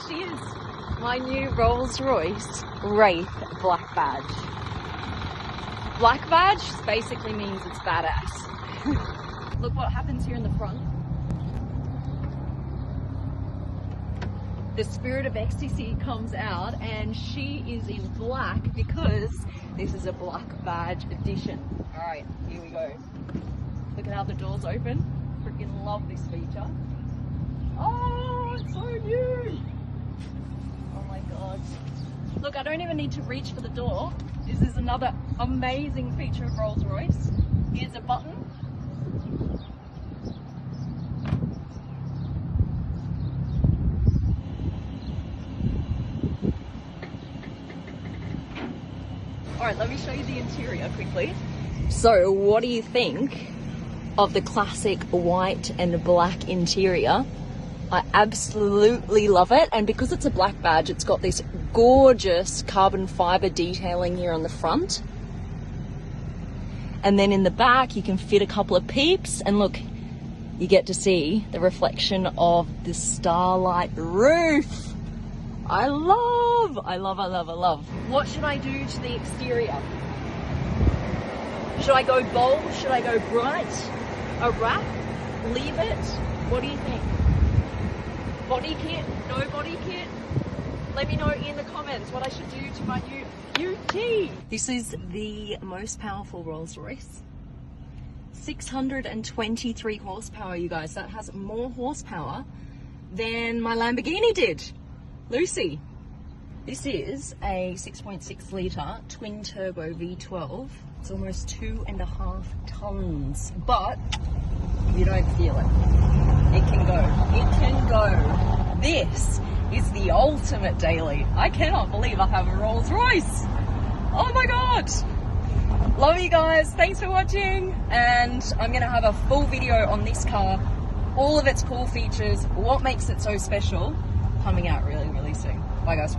she is. My new Rolls-Royce Wraith black badge. Black badge basically means it's badass. Look what happens here in the front. The spirit of ecstasy comes out and she is in black because this is a black badge edition. Alright, here we go. Look at how the doors open. Freaking love this feature. Oh, it's so new! Oh my god. Look, I don't even need to reach for the door. This is another amazing feature of Rolls-Royce. Here's a button. Alright, let me show you the interior quickly. So, what do you think of the classic white and black interior? I absolutely love it, and because it's a black badge, it's got this gorgeous carbon fiber detailing here on the front. And then in the back, you can fit a couple of peeps, and look, you get to see the reflection of the starlight roof. I love. What should I do to the exterior? Should I go bold? Should I go bright? A wrap? Leave it? What do you think? Body kit? No body kit? Let me know in the comments what I should do to my new UT. This is the most powerful Rolls-Royce. 623 horsepower, you guys. That has more horsepower than my Lamborghini did. Lucy. This is a 6.6 litre twin turbo V12. It's almost 2.5 tons, but you don't feel it. It can go. It can go. This is the ultimate daily. I cannot believe I have a Rolls Royce. Oh my god. Love you guys. Thanks for watching. And I'm going to have a full video on this car. All of its cool features. What makes it so special. Coming out really, really soon. Bye guys.